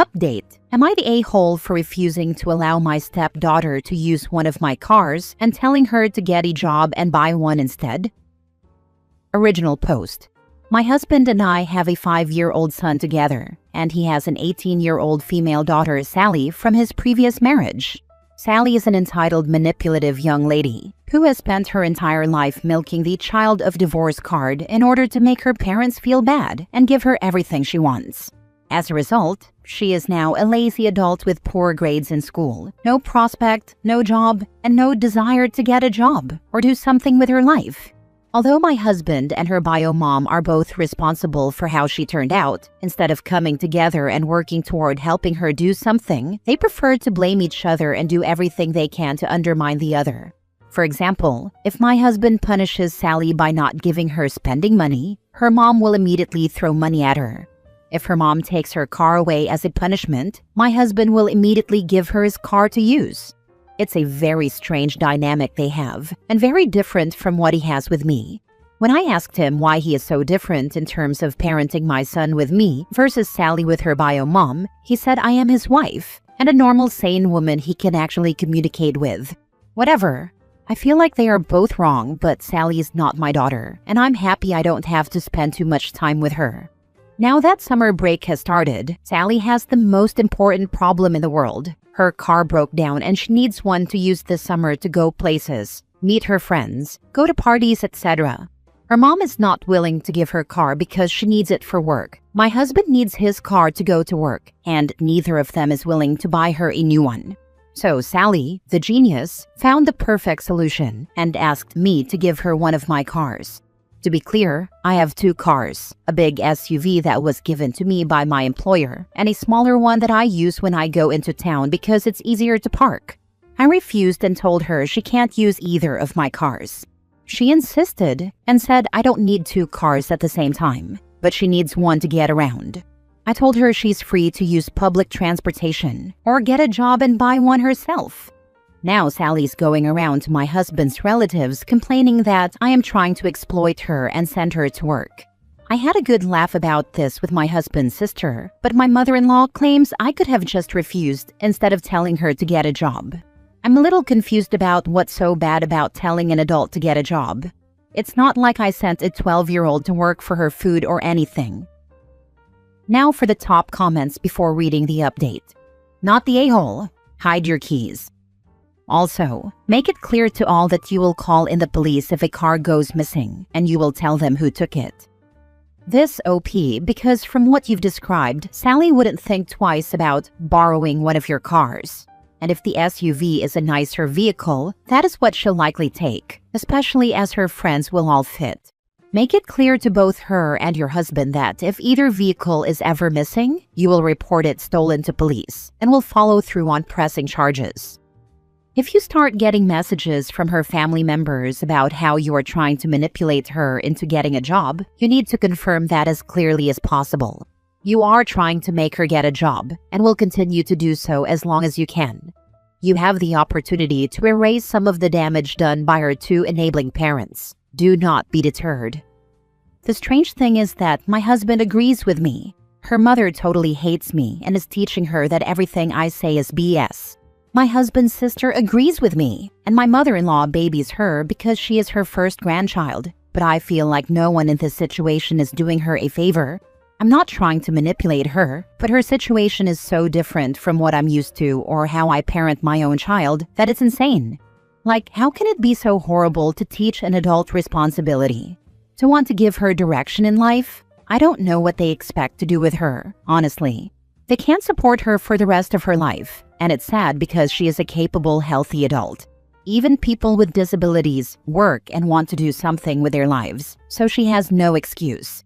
Update. Am I the a-hole for refusing to allow my stepdaughter to use one of my cars and telling her to get a job and buy one instead? Original post. My husband and I have a 5-year-old son together, and he has an 18-year-old female daughter, Sally, from his previous marriage. Sally is an entitled, manipulative young lady who has spent her entire life milking the child of divorce card in order to make her parents feel bad and give her everything she wants. As a result, she is now a lazy adult with poor grades in school, no prospect, no job, and no desire to get a job or do something with her life. Although my husband and her bio mom are both responsible for how she turned out, instead of coming together and working toward helping her do something, they prefer to blame each other and do everything they can to undermine the other. For example, if my husband punishes Sally by not giving her spending money, her mom will immediately throw money at her. If her mom takes her car away as a punishment, my husband will immediately give her his car to use. It's a very strange dynamic they have, and very different from what he has with me. When I asked him why he is so different in terms of parenting my son with me versus Sally with her bio mom, he said I am his wife, and a normal, sane woman he can actually communicate with. Whatever. I feel like they are both wrong, but Sally is not my daughter, and I'm happy I don't have to spend too much time with her. Now that summer break has started, Sally has the most important problem in the world. Her car broke down and she needs one to use this summer to go places, meet her friends, go to parties, etc. Her mom is not willing to give her car because she needs it for work. My husband needs his car to go to work, and neither of them is willing to buy her a new one. So Sally, the genius, found the perfect solution and asked me to give her one of my cars. To be clear, I have 2 cars, a big SUV that was given to me by my employer, and a smaller one that I use when I go into town because it's easier to park. I refused and told her she can't use either of my cars. She insisted and said I don't need 2 cars at the same time, but she needs one to get around. I told her she's free to use public transportation or get a job and buy one herself. Now Sally's going around to my husband's relatives complaining that I am trying to exploit her and send her to work. I had a good laugh about this with my husband's sister, but my mother-in-law claims I could have just refused instead of telling her to get a job. I'm a little confused about what's so bad about telling an adult to get a job. It's not like I sent a 12-year-old to work for her food or anything. Now for the top comments before reading the update. Not the a-hole. Hide your keys. Also, make it clear to all that you will call in the police if a car goes missing, and you will tell them who took it. This OP because from what you've described, Sally wouldn't think twice about borrowing one of your cars. And if the SUV is a nicer vehicle, that is what she'll likely take, especially as her friends will all fit. Make it clear to both her and your husband that if either vehicle is ever missing, you will report it stolen to police and will follow through on pressing charges. If you start getting messages from her family members about how you are trying to manipulate her into getting a job, you need to confirm that as clearly as possible. You are trying to make her get a job and will continue to do so as long as you can. You have the opportunity to erase some of the damage done by her 2 enabling parents. Do not be deterred. The strange thing is that my husband agrees with me. Her mother totally hates me and is teaching her that everything I say is BS. My husband's sister agrees with me, and my mother-in-law babies her because she is her first grandchild. But I feel like no one in this situation is doing her a favor. I'm not trying to manipulate her, but her situation is so different from what I'm used to or how I parent my own child that it's insane. Like, how can it be so horrible to teach an adult responsibility? To want to give her direction in life? I don't know what they expect to do with her, honestly. They can't support her for the rest of her life, and it's sad because she is a capable, healthy adult. Even people with disabilities work and want to do something with their lives, so she has no excuse.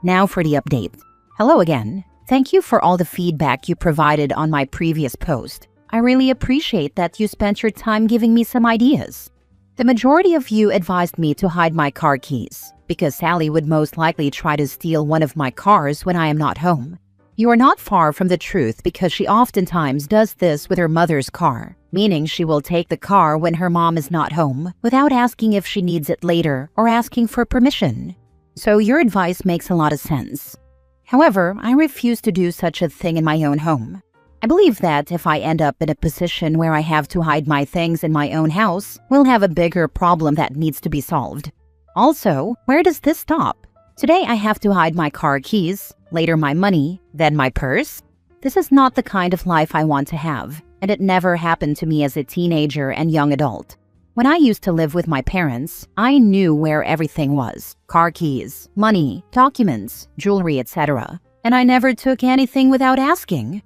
Now for the update. Hello again. Thank you for all the feedback you provided on my previous post. I really appreciate that you spent your time giving me some ideas. The majority of you advised me to hide my car keys, because Sally would most likely try to steal one of my cars when I am not home. You are not far from the truth because she oftentimes does this with her mother's car, meaning she will take the car when her mom is not home without asking if she needs it later or asking for permission. So your advice makes a lot of sense. However, I refuse to do such a thing in my own home. I believe that if I end up in a position where I have to hide my things in my own house, we'll have a bigger problem that needs to be solved. Also, where does this stop? Today I have to hide my car keys, later my money, then my purse. This is not the kind of life I want to have, and it never happened to me as a teenager and young adult. When I used to live with my parents, I knew where everything was: car keys, money, documents, jewelry, etc. And I never took anything without asking.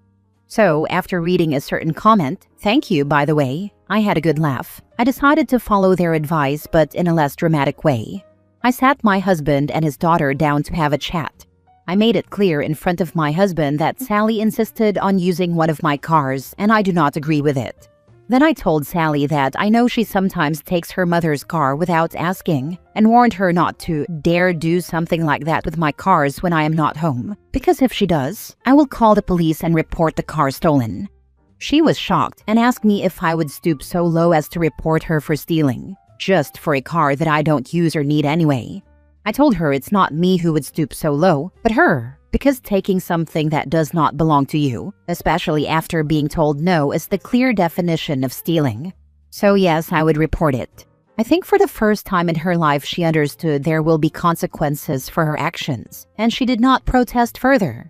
So, after reading a certain comment, thank you by the way, I had a good laugh. I decided to follow their advice, but in a less dramatic way. I sat my husband and his daughter down to have a chat. I made it clear in front of my husband that Sally insisted on using one of my cars and I do not agree with it. Then I told Sally that I know she sometimes takes her mother's car without asking and warned her not to dare do something like that with my cars when I am not home, because if she does, I will call the police and report the car stolen. She was shocked and asked me if I would stoop so low as to report her for stealing, just for a car that I don't use or need anyway. I told her it's not me who would stoop so low, but her, because taking something that does not belong to you, especially after being told no, is the clear definition of stealing. So yes, I would report it. I think for the first time in her life she understood there will be consequences for her actions, and she did not protest further.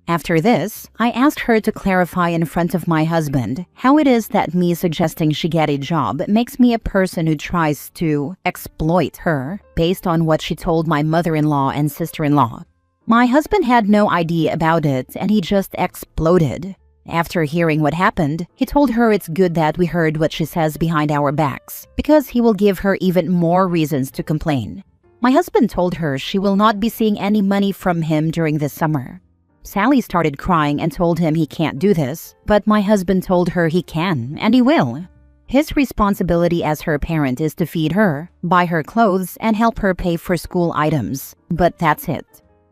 After this, I asked her to clarify in front of my husband how it is that me suggesting she get a job makes me a person who tries to exploit her based on what she told my mother-in-law and sister-in-law. My husband had no idea about it and he just exploded. After hearing what happened, he told her it's good that we heard what she says behind our backs, because he will give her even more reasons to complain. My husband told her she will not be seeing any money from him during this summer. Sally started crying and told him he can't do this, but my husband told her he can, and he will. His responsibility as her parent is to feed her, buy her clothes, and help her pay for school items, but that's it.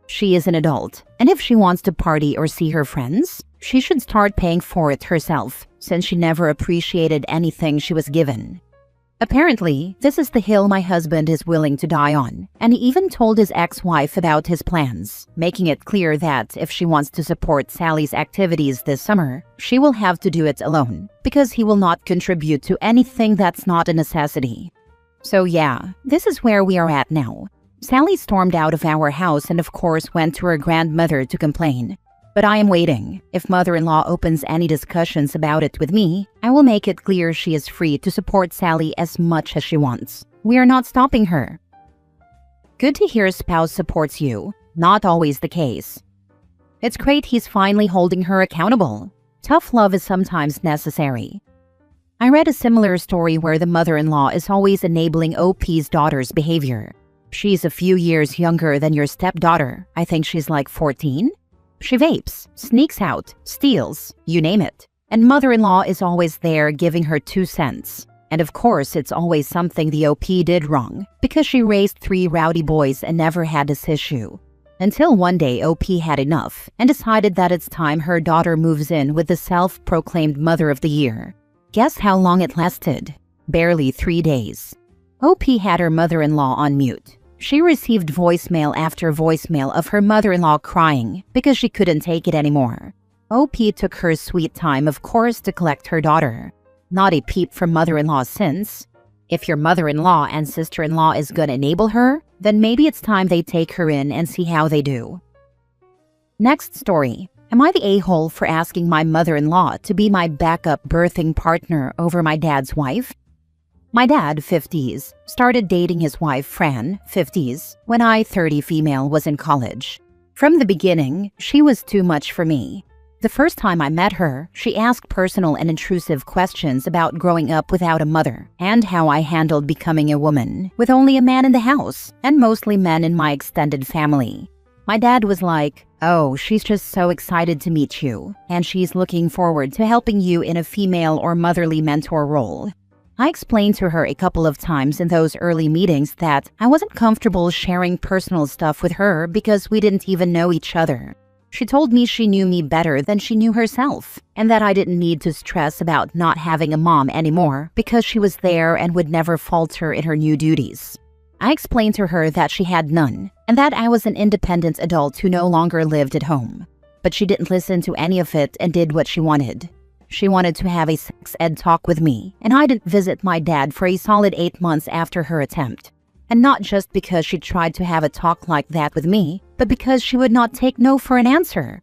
She is an adult, and if she wants to party or see her friends, she should start paying for it herself, since she never appreciated anything she was given. Apparently, this is the hill my husband is willing to die on, and he even told his ex-wife about his plans, making it clear that if she wants to support Sally's activities this summer, she will have to do it alone, because he will not contribute to anything that's not a necessity. So yeah, this is where we are at now. Sally stormed out of our house and of course went to her grandmother to complain. But I am waiting. If mother-in-law opens any discussions about it with me, I will make it clear she is free to support Sally as much as she wants. We are not stopping her. Good to hear spouse supports you. Not always the case. It's great he's finally holding her accountable. Tough love is sometimes necessary. I read a similar story where the mother-in-law is always enabling OP's daughter's behavior. She's a few years younger than your stepdaughter. I think she's like 14. She vapes, sneaks out, steals, you name it. And mother-in-law is always there giving her 2 cents. And of course, it's always something the OP did wrong, because she raised 3 rowdy boys and never had this issue. Until one day OP had enough and decided that it's time her daughter moves in with the self-proclaimed Mother of the Year. Guess how long it lasted? Barely 3 days. OP had her mother-in-law on mute. She received voicemail after voicemail of her mother-in-law crying because she couldn't take it anymore. OP took her sweet time, of course, to collect her daughter. Not a peep from mother-in-law since. If your mother-in-law and sister-in-law is gonna enable her, then maybe it's time they take her in and see how they do. Next story. Am I the a-hole for asking my mother-in-law to be my backup birthing partner over my dad's wife? My dad, 50s, started dating his wife, Fran, 50s, when I, 30 female, was in college. From the beginning, she was too much for me. The first time I met her, she asked personal and intrusive questions about growing up without a mother and how I handled becoming a woman with only a man in the house and mostly men in my extended family. My dad was like, "Oh, she's just so excited to meet you, and she's looking forward to helping you in a female or motherly mentor role." I explained to her a couple of times in those early meetings that I wasn't comfortable sharing personal stuff with her because we didn't even know each other. She told me she knew me better than she knew herself, and that I didn't need to stress about not having a mom anymore because she was there and would never falter in her new duties. I explained to her that she had none, and that I was an independent adult who no longer lived at home. But she didn't listen to any of it and did what she wanted. She wanted to have a sex ed talk with me, and I didn't visit my dad for a solid 8 months after her attempt. And not just because she tried to have a talk like that with me, but because she would not take no for an answer.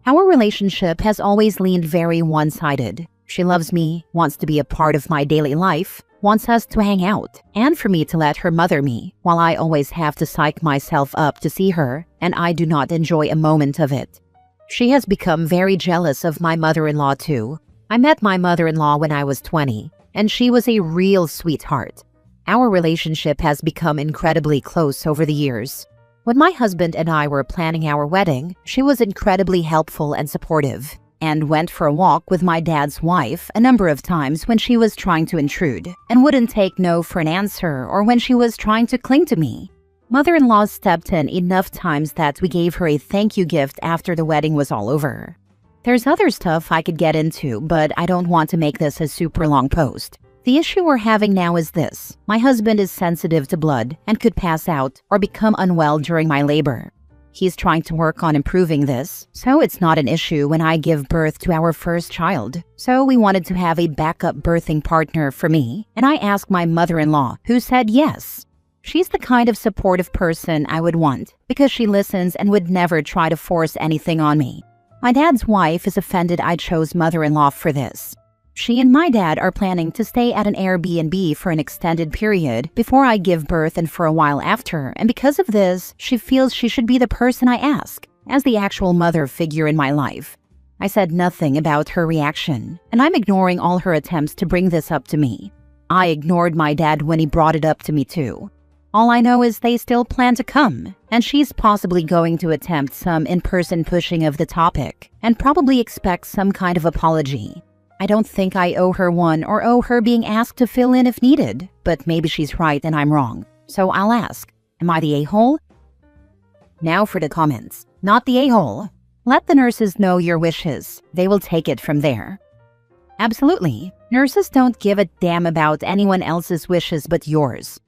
Our relationship has always leaned very one-sided. She loves me, wants to be a part of my daily life, wants us to hang out, and for me to let her mother me, while I always have to psych myself up to see her, and I do not enjoy a moment of it. She has become very jealous of my mother-in-law too. I met my mother-in-law when I was 20, and she was a real sweetheart. Our relationship has become incredibly close over the years. When my husband and I were planning our wedding, she was incredibly helpful and supportive, and went for a walk with my dad's wife a number of times when she was trying to intrude, and wouldn't take no for an answer or when she was trying to cling to me. Mother-in-law stepped in enough times that we gave her a thank you gift after the wedding was all over. There's other stuff I could get into, but I don't want to make this a super long post. The issue we're having now is this. My husband is sensitive to blood and could pass out or become unwell during my labor. He's trying to work on improving this, so it's not an issue when I give birth to our first child. So we wanted to have a backup birthing partner for me, and I asked my mother-in-law, who said yes. She's the kind of supportive person I would want because she listens and would never try to force anything on me. My dad's wife is offended I chose mother-in-law for this. She and my dad are planning to stay at an Airbnb for an extended period before I give birth and for a while after, and because of this, she feels she should be the person I ask, as the actual mother figure in my life. I said nothing about her reaction, and I'm ignoring all her attempts to bring this up to me. I ignored my dad when he brought it up to me too. All I know is they still plan to come, and she's possibly going to attempt some in-person pushing of the topic, and probably expect some kind of apology. I don't think I owe her one or owe her being asked to fill in if needed, but maybe she's right and I'm wrong. So I'll ask, am I the a-hole? Now for the comments. Not the a-hole. Let the nurses know your wishes. They will take it from there. Absolutely. Nurses don't give a damn about anyone else's wishes but yours.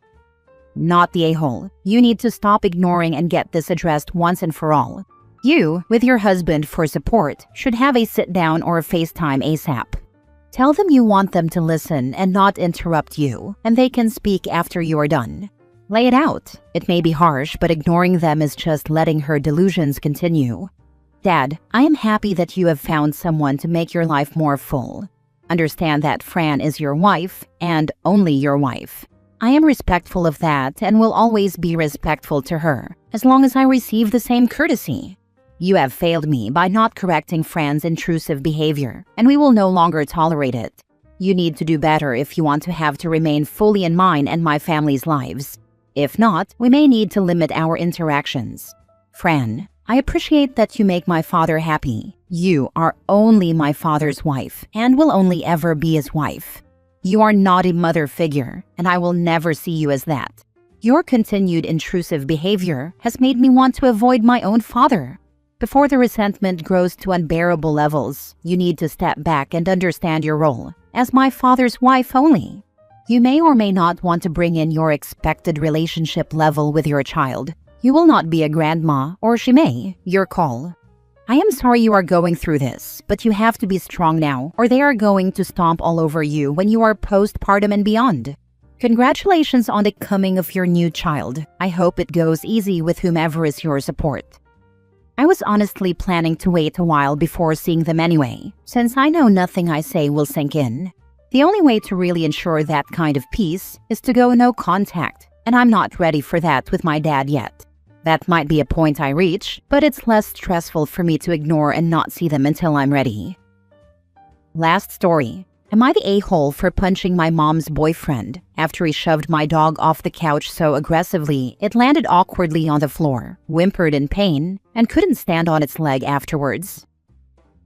Not the a-hole. You need to stop ignoring and get this addressed once and for all. You, with your husband for support, should have a sit-down or a FaceTime ASAP. Tell them you want them to listen and not interrupt you, and they can speak after you're done. Lay it out. It may be harsh, but ignoring them is just letting her delusions continue. Dad, I am happy that you have found someone to make your life more full. Understand that Fran is your wife, and only your wife. I am respectful of that and will always be respectful to her, as long as I receive the same courtesy. You have failed me by not correcting Fran's intrusive behavior, and we will no longer tolerate it. You need to do better if you want to have to remain fully in mine and my family's lives. If not, we may need to limit our interactions. Fran, I appreciate that you make my father happy. You are only my father's wife and will only ever be his wife. You are not a mother figure, and I will never see you as that. Your continued intrusive behavior has made me want to avoid my own father. Before the resentment grows to unbearable levels, you need to step back and understand your role as my father's wife only. You may or may not want to bring in your expected relationship level with your child. You will not be a grandma, or she may, your call. I am sorry you are going through this, but you have to be strong now, or they are going to stomp all over you when you are postpartum and beyond. Congratulations on the coming of your new child. I hope it goes easy with whomever is your support. I was honestly planning to wait a while before seeing them anyway, since I know nothing I say will sink in. The only way to really ensure that kind of peace is to go no contact, and I'm not ready for that with my dad yet. That might be a point I reach, but it's less stressful for me to ignore and not see them until I'm ready. Last story. Am I the a-hole for punching my mom's boyfriend after he shoved my dog off the couch so aggressively it landed awkwardly on the floor, whimpered in pain, and couldn't stand on its leg afterwards?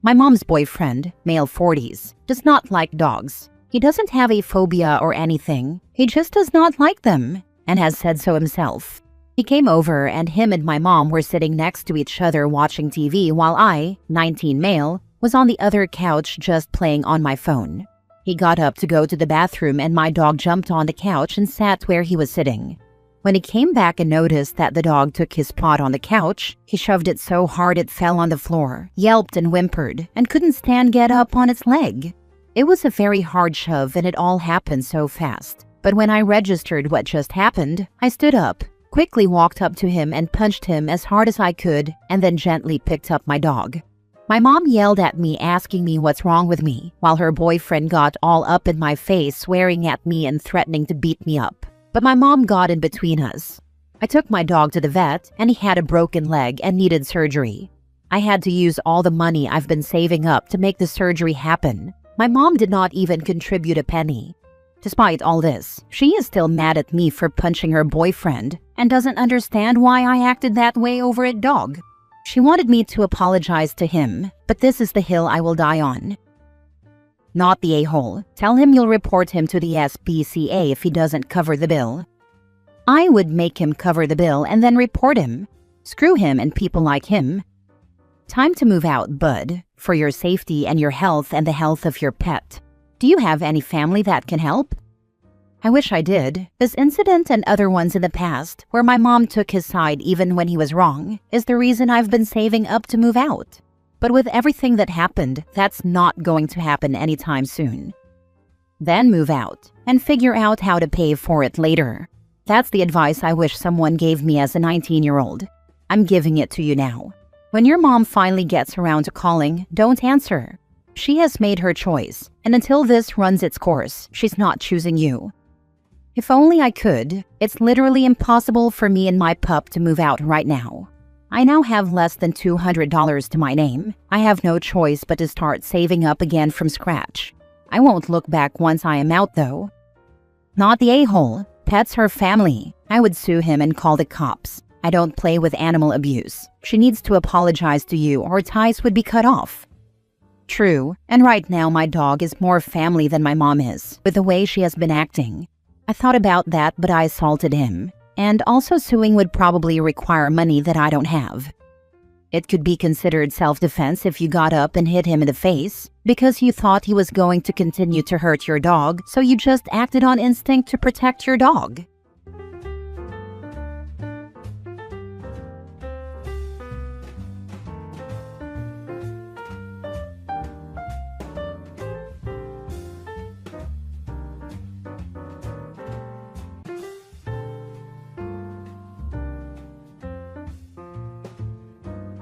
My mom's boyfriend, male 40s, does not like dogs. He doesn't have a phobia or anything. He just does not like them, and has said so himself. He came over and him and my mom were sitting next to each other watching TV while I, 19 male, was on the other couch just playing on my phone. He got up to go to the bathroom and my dog jumped on the couch and sat where he was sitting. When he came back and noticed that the dog took his spot on the couch, he shoved it so hard it fell on the floor, yelped and whimpered, and couldn't get up on its leg. It was a very hard shove and it all happened so fast. But when I registered what just happened, I stood up, quickly walked up to him and punched him as hard as I could, and then gently picked up my dog. My mom yelled at me, asking me what's wrong with me, while her boyfriend got all up in my face, swearing at me and threatening to beat me up. But my mom got in between us. I took my dog to the vet, and he had a broken leg and needed surgery. I had to use all the money I've been saving up to make the surgery happen. My mom did not even contribute a penny. Despite all this, she is still mad at me for punching her boyfriend and doesn't understand why I acted that way over a dog. She wanted me to apologize to him, but this is the hill I will die on. Not the a-hole. Tell him you'll report him to the SPCA if he doesn't cover the bill. I would make him cover the bill and then report him. Screw him and people like him. Time to move out, bud, for your safety and your health and the health of your pet. Do you have any family that can help? I wish I did. This incident and other ones in the past, where my mom took his side even when he was wrong, is the reason I've been saving up to move out. But with everything that happened, that's not going to happen anytime soon. Then move out and figure out how to pay for it later. That's the advice I wish someone gave me as a 19-year-old. I'm giving it to you now. When your mom finally gets around to calling, don't answer. She has made her choice, and until this runs its course, she's not choosing you. If only I could. It's literally impossible for me and my pup to move out right now. I now have less than $200 to my name. I have no choice but to start saving up again from scratch. I won't look back once I am out, though. Not the a-hole. Pets are family. I would sue him and call the cops. I don't play with animal abuse. She needs to apologize to you or ties would be cut off. True, and right now my dog is more family than my mom is, with the way she has been acting. I thought about that, but I assaulted him. And also suing would probably require money that I don't have. It could be considered self-defense if you got up and hit him in the face because you thought he was going to continue to hurt your dog, so you just acted on instinct to protect your dog.